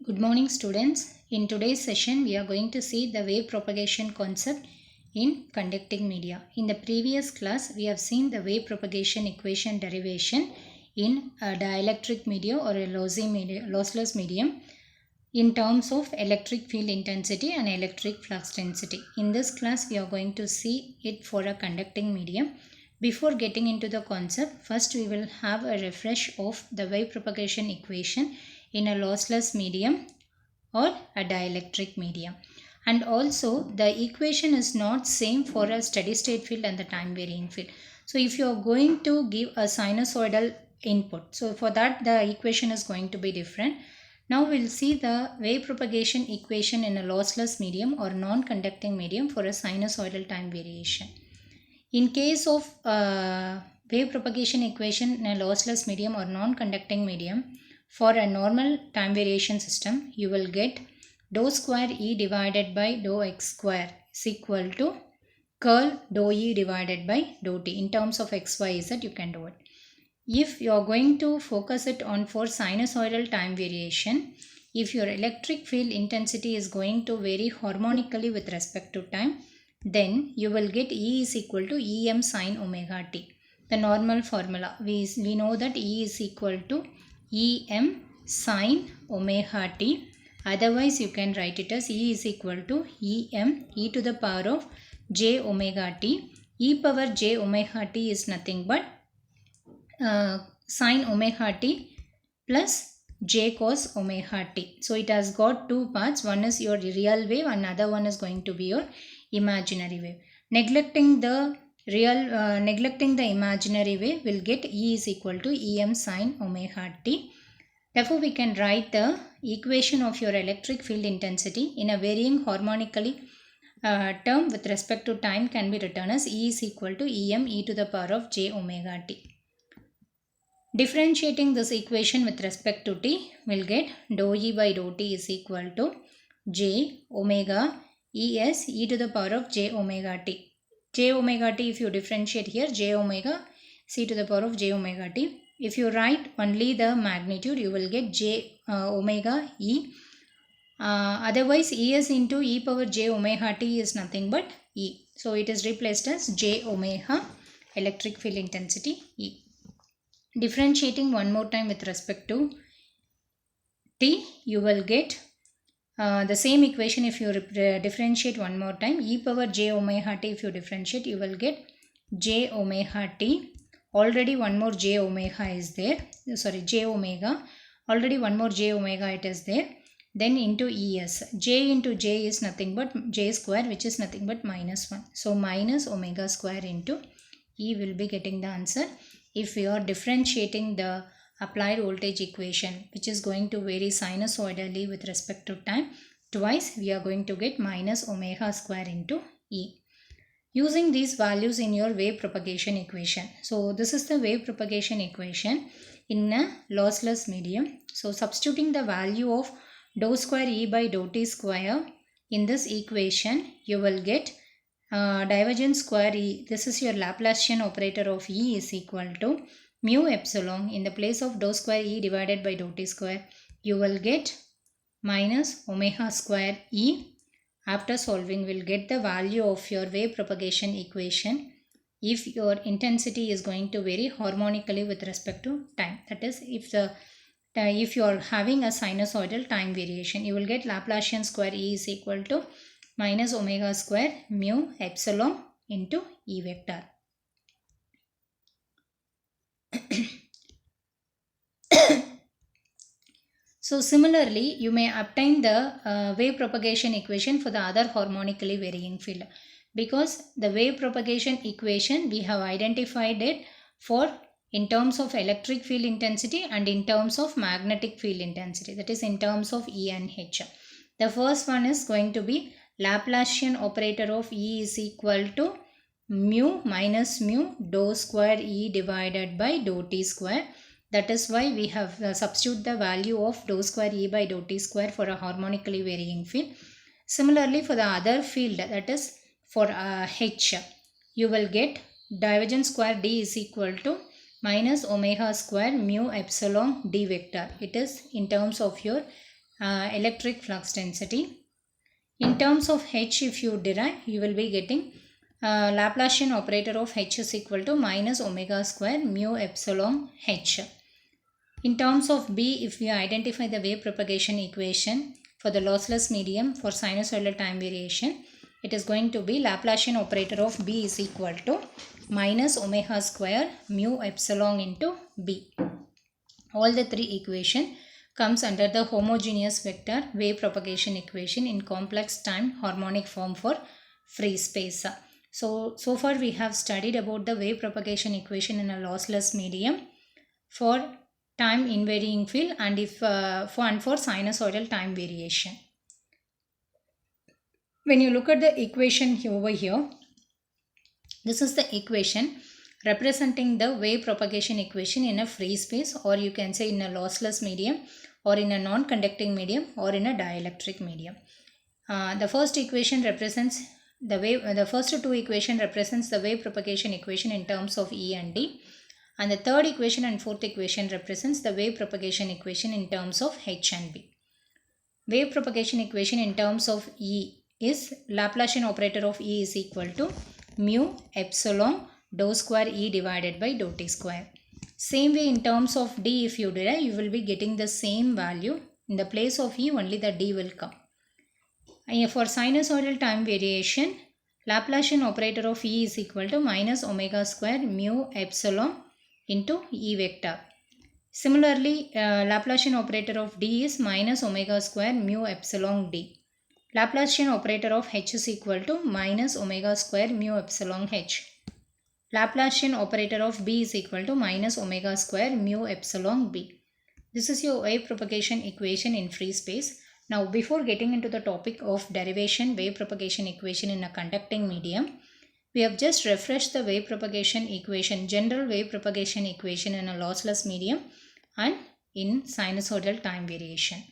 Good morning students. In today's session we are going to see the wave propagation concept in conducting media. In the previous class we have seen the wave propagation equation derivation in a dielectric medium or a lossless medium in terms of electric field intensity and electric flux density. In this class we are going to see it for a conducting medium. Before getting into the concept, first we will have a refresh of the wave propagation equation in a lossless medium or a dielectric medium. And also the equation is not same for a steady state field and the time varying field. So if you are going to give a sinusoidal input, so for that the equation is going to be different. Now we'll see the wave propagation equation in a lossless medium or non-conducting medium for a sinusoidal time variation. In case of wave propagation equation in a lossless medium or non-conducting medium, for a normal time variation system, you will get dou square E divided by dou x square is equal to curl dou E divided by dou t. In terms of x, y, z, you can do it. If you are going to focus it on for sinusoidal time variation, if your electric field intensity is going to vary harmonically with respect to time, then you will get E is equal to Em sin omega t. The normal formula, we know that E is equal to Em sin omega t. Otherwise, you can write it as E is equal to Em e to the power of j omega t. E power j omega t is nothing but sin omega t plus j cos omega t. So it has got two parts. One is your real wave, another one is going to be your imaginary wave. Neglecting the imaginary wave, will get E is equal to Em sin omega t. Therefore, we can write the equation of your electric field intensity in a varying harmonically term with respect to time can be written as E is equal to Em e to the power of j omega t. Differentiating this equation with respect to t, will get dou E by dou t is equal to j omega Es e to the power of j omega t. J omega t, if you differentiate here, j omega c to the power of j omega t. If you write only the magnitude, you will get j omega e. Otherwise, Es into e power j omega t is nothing but e. So it is replaced as j omega electric field intensity e. Differentiating one more time with respect to t, you will get the same equation. If you differentiate one more time, e power j omega t, if you differentiate, you will get j omega t. Already one more j omega is there. Sorry, j omega. Already one more j omega it is there. Then into es. J into j is nothing but j square, which is nothing but minus 1. So minus omega square into e will be getting the answer. If we are differentiating the applied voltage equation, which is going to vary sinusoidally with respect to time, twice we are going to get minus omega square into E. Using these values in your wave propagation equation. So this is the wave propagation equation in a lossless medium. So substituting the value of dou square E by dou t square in this equation, you will get divergence square E. This is your Laplacian operator of E is equal to mu epsilon. In the place of dou square E divided by dou t square, you will get minus omega square E. After solving, we'll get the value of your wave propagation equation if your intensity is going to vary harmonically with respect to time. That is, if you are having a sinusoidal time variation, you will get Laplacian square E is equal to minus omega square mu epsilon into E vector. So similarly, you may obtain the wave propagation equation for the other harmonically varying field, because the wave propagation equation we have identified it for in terms of electric field intensity and in terms of magnetic field intensity, that is in terms of E and H. The first one is going to be Laplacian operator of E is equal to mu minus mu dou square E divided by dou t square. That is why we have substitute the value of dou square E by dou t square for a harmonically varying field. Similarly, for the other field, that is for H, you will get divergence square D is equal to minus omega square mu epsilon D vector. It is in terms of your electric flux density. In terms of H, if you derive, you will be getting Laplacian operator of H is equal to minus omega square mu epsilon H. In terms of B, if we identify the wave propagation equation for the lossless medium for sinusoidal time variation, it is going to be Laplacian operator of B is equal to minus omega square mu epsilon into B. All the three equation comes under the homogeneous vector wave propagation equation in complex time harmonic form for free space. So far we have studied about the wave propagation equation in a lossless medium for time invariant field and for sinusoidal time variation. When you look at the equation over here, this is the equation representing the wave propagation equation in a free space, or you can say in a lossless medium, or in a non-conducting medium, or in a dielectric medium. The first equation represents the wave. The first two equation represents the wave propagation equation in terms of E and D, and the third equation and fourth equation represents the wave propagation equation in terms of H and B. Wave propagation equation in terms of E is Laplacian operator of E is equal to mu epsilon dou square E divided by dou T square. Same way in terms of D, if you derive, you will be getting the same value. In the place of E, only the D will come. And for sinusoidal time variation, Laplacian operator of E is equal to minus omega square mu epsilon into E vector. Similarly, Laplacian operator of D is minus omega square mu epsilon D. Laplacian operator of H is equal to minus omega square mu epsilon H. Laplacian operator of B is equal to minus omega square mu epsilon B. This is your wave propagation equation in free space. Now, before getting into the topic of derivation wave propagation equation in a conducting medium, we have just refreshed the wave propagation equation, general wave propagation equation in a lossless medium and in sinusoidal time variation.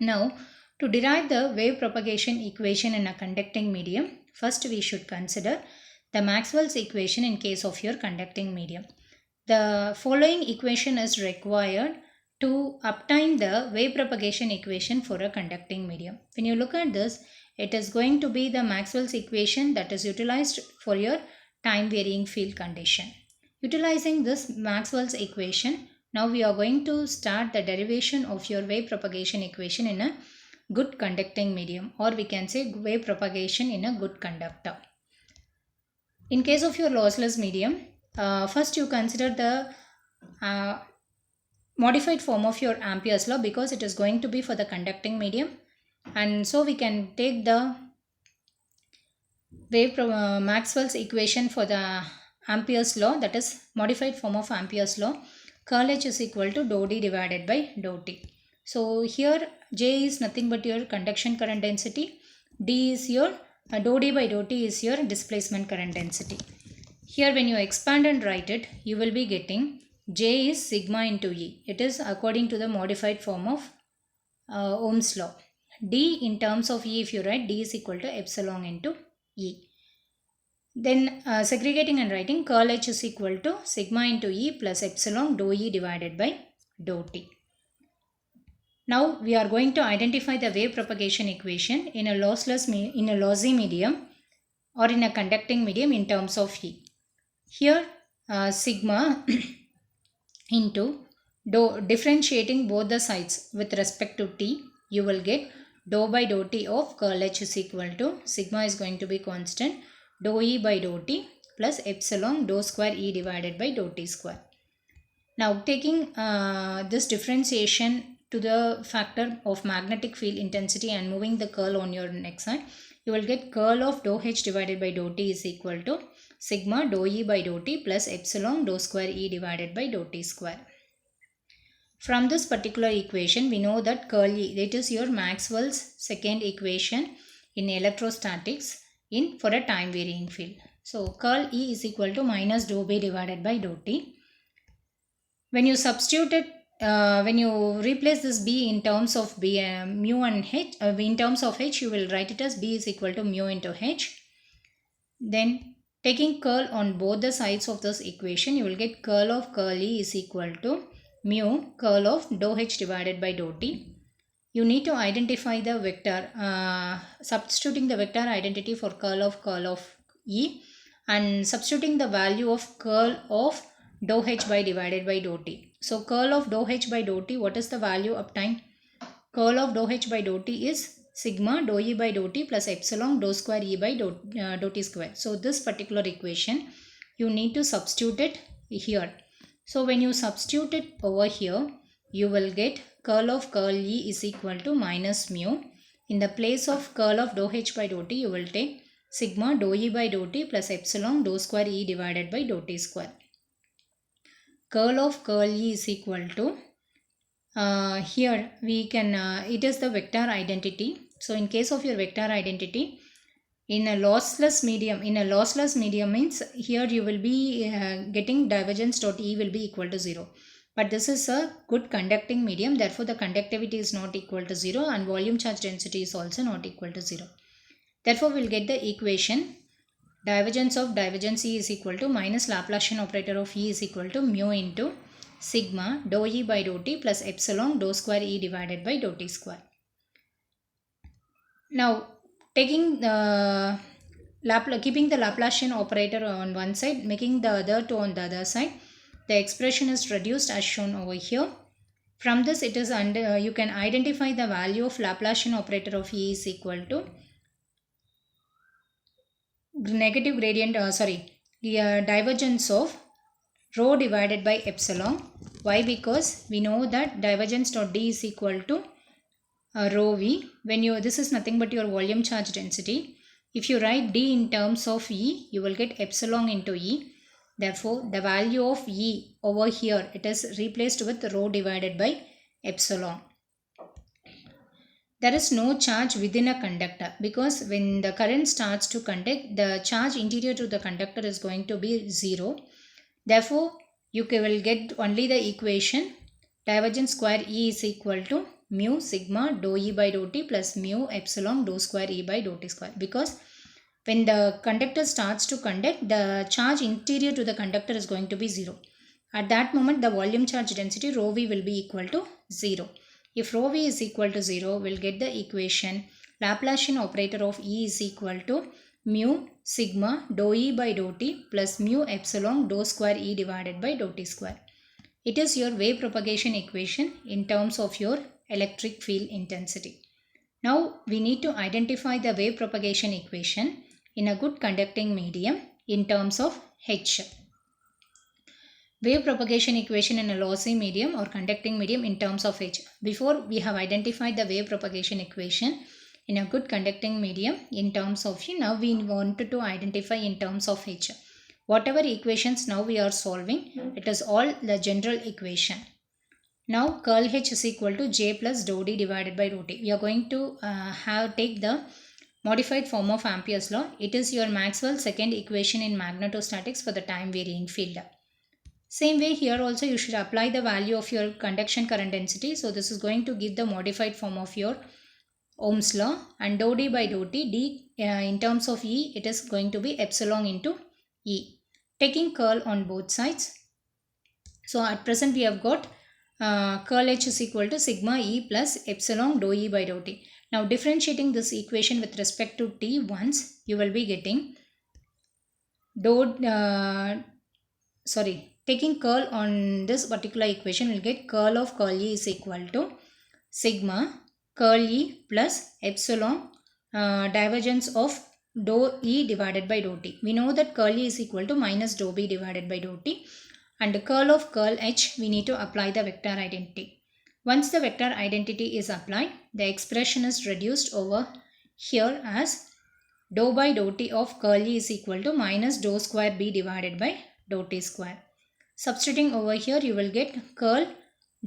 Now, to derive the wave propagation equation in a conducting medium, first we should consider the Maxwell's equation in case of your conducting medium. The following equation is required to obtain the wave propagation equation for a conducting medium. When you look at this, it is going to be the Maxwell's equation that is utilized for your time varying field condition. Utilizing this Maxwell's equation, now we are going to start the derivation of your wave propagation equation in a good conducting medium, or we can say wave propagation in a good conductor. In case of your lossless medium, first you consider the modified form of your Ampere's law, because it is going to be for the conducting medium, and so we can take the Maxwell's equation for the Ampere's law, that is modified form of Ampere's law. Curl H is equal to dou D divided by dou T. So here J is nothing but your conduction current density, D is your dou D by dou T is your displacement current density. Here when you expand and write it, you will be getting J is sigma into E. It is according to the modified form of Ohm's law. D in terms of E, if you write, D is equal to epsilon into E. Then segregating and writing, curl H is equal to sigma into E plus epsilon dou E divided by dou T. Now we are going to identify the wave propagation equation in a lossy medium or in a conducting medium in terms of E. Here sigma into differentiating both the sides with respect to T, you will get dou by dou T of curl H is equal to sigma is going to be constant dou E by dou T plus epsilon dou square E divided by dou T square. Now taking this differentiation to the factor of magnetic field intensity and moving the curl on your next side, you will get curl of dou H divided by dou T is equal to sigma dou E by dou T plus epsilon dou square E divided by dou T square. From this particular equation, we know that curl E, that is your Maxwell's second equation in electrostatics for a time varying field. So curl E is equal to minus dou B divided by dou T. When you substitute it, when you replace this B in terms of B, mu and H, in terms of H, you will write it as B is equal to mu into H. Then taking curl on both the sides of this equation, you will get curl of curl E is equal to mu curl of dou H divided by dou T. you need to identify the vector, substituting the vector identity for curl of E, and substituting the value of curl of dou H by divided by dou T. So curl of dou H by dou T, what is the value obtained? Curl of dou H by dou T is sigma dou E by dou T plus epsilon dou square E by dou T square. So this particular equation, you need to substitute it here. So when you substitute it over here, you will get curl of curl E is equal to minus mu. In the place of curl of dou H by dou T, you will take sigma dou E by dou T plus epsilon dou square E divided by dou T square. Curl of curl E is equal to, here we can, it is the vector identity. So in case of your vector identity, in a lossless medium means here you will be getting divergence dot E will be equal to 0. But this is a good conducting medium, therefore the conductivity is not equal to 0 and volume charge density is also not equal to 0. Therefore we will get the equation divergence of divergence E is equal to minus Laplacian operator of E is equal to mu into sigma dou E by dou T plus epsilon dou square E divided by dou T square. Now taking the keeping the Laplacian operator on one side, making the other two on the other side, the expression is reduced as shown over here. From this it is under, you can identify the value of Laplacian operator of E is equal to negative gradient, divergence of rho divided by epsilon. Why? Because we know that divergence dot D is equal to rho V. When you, this is nothing but your volume charge density. If you write D in terms of E, you will get epsilon into E. Therefore, the value of E over here, it is replaced with rho divided by epsilon. There is no charge within a conductor because when the current starts to conduct, the charge interior to the conductor is going to be 0. Therefore, you will get only the equation divergence square E is equal to mu sigma dou E by dou T plus mu epsilon dou square E by dou T square, because when the conductor starts to conduct, the charge interior to the conductor is going to be 0. At that moment, the volume charge density rho V will be equal to 0. If rho V is equal to 0, we'll get the equation Laplacian operator of E is equal to mu sigma dou E by dou T plus mu epsilon dou square E divided by dou T square. It is your wave propagation equation in terms of your electric field intensity. Now we need to identify the wave propagation equation in a good conducting medium in terms of H. Wave propagation equation in a lossy medium or conducting medium in terms of H. Before we have identified the wave propagation equation in a good conducting medium in terms of E. Now we wanted to identify in terms of H. Whatever equations now we are solving, it is all the general equation. Now curl H is equal to J plus dou D divided by dou T. We are going to take the modified form of Ampere's law. It is your Maxwell's second equation in magnetostatics for the time varying field. Same way here also you should apply the value of your conduction current density. So this is going to give the modified form of your Ohm's law, and dou D by dou T, D in terms of E, it is going to be epsilon into E. Taking curl on both sides. So at present we have got curl H is equal to sigma E plus epsilon dou E by dou T. Now differentiating this equation with respect to T once, you will be getting taking curl on this particular equation, we will get curl of curl E is equal to sigma curl E plus epsilon divergence of dou E divided by dou T. We know that curl E is equal to minus dou B divided by dou T, and the curl of curl H, we need to apply the vector identity. Once the vector identity is applied, the expression is reduced over here as dou by dou T of curl E is equal to minus dou square B divided by dou T square. Substituting over here, you will get curl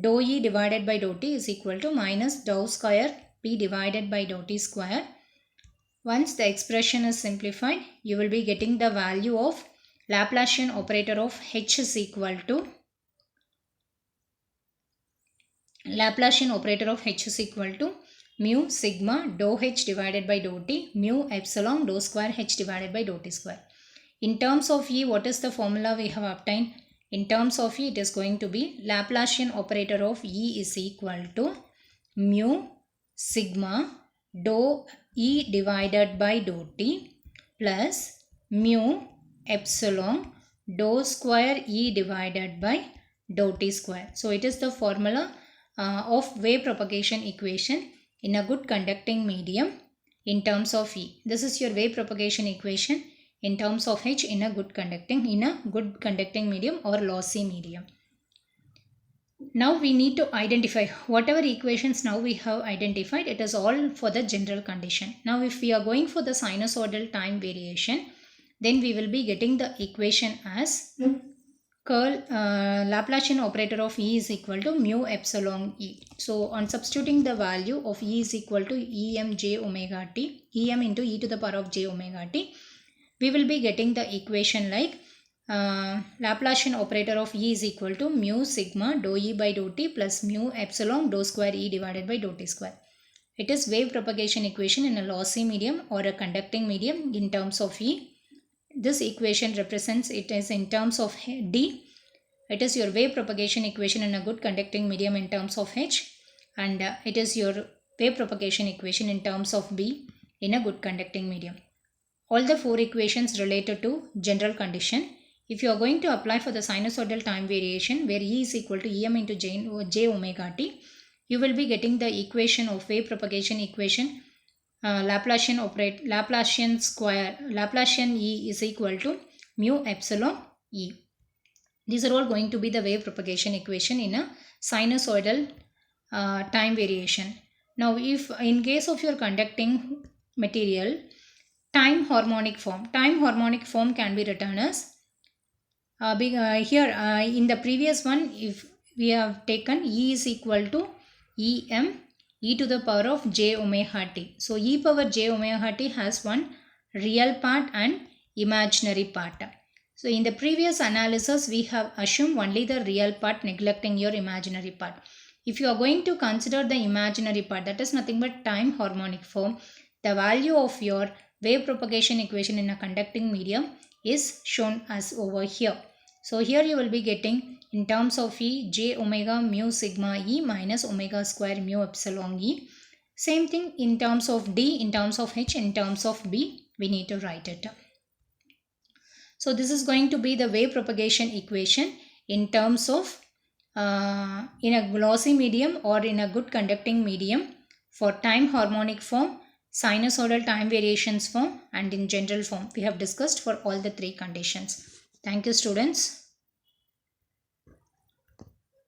dou E divided by dou T is equal to minus dou square B divided by dou T square. Once the expression is simplified, you will be getting the value of Laplacian operator of H is equal to mu sigma dou H divided by dou T mu epsilon dou square H divided by dou T square. In terms of E, what is the formula we have obtained? In terms of E, it is going to be Laplacian operator of E is equal to mu sigma dou E divided by dou t plus mu epsilon dou square E divided by dou t square. So it is the formula of wave propagation equation in a good conducting medium in terms of E. This is your wave propagation equation in terms of H in a good conducting medium or lossy medium. Now we need to identify whatever equations now we have identified, it is all for the general condition. Now if we are going for the sinusoidal time variation, then we will be getting the equation as curl Laplacian operator of E is equal to mu epsilon E. So on substituting the value of E is equal to Em j omega t, Em into e to the power of j omega t, we will be getting the equation like Laplacian operator of E is equal to mu sigma dou E by dou t plus mu epsilon dou square E divided by dou t square. It is wave propagation equation in a lossy medium or a conducting medium in terms of E. This equation represents it as in terms of D. It is your wave propagation equation in a good conducting medium in terms of H, and it is your wave propagation equation in terms of B in a good conducting medium. All the four equations related to general condition. If you are going to apply for the sinusoidal time variation where E is equal to Em into j omega t, you will be getting the equation of wave propagation equation Laplacian E is equal to mu epsilon E. These are all going to be the wave propagation equation in a sinusoidal time variation. Now if in case of your conducting material, time harmonic form can be written as here in the previous one, if we have taken E is equal to Em e to the power of j omega t. So e power j omega t has one real part and imaginary part. So in the previous analysis, we have assumed only the real part, neglecting your imaginary part. If you are going to consider the imaginary part, that is nothing but time harmonic form, the value of your wave propagation equation in a conducting medium is shown as over here. So here you will be getting in terms of E, j omega mu sigma E minus omega square mu epsilon E. Same thing in terms of D, in terms of H, in terms of B, we need to write it. So this is going to be the wave propagation equation in terms of in a glossy medium or in a good conducting medium for time harmonic form, sinusoidal time variations form, and in general form. We have discussed for all the three conditions. Thank you, students.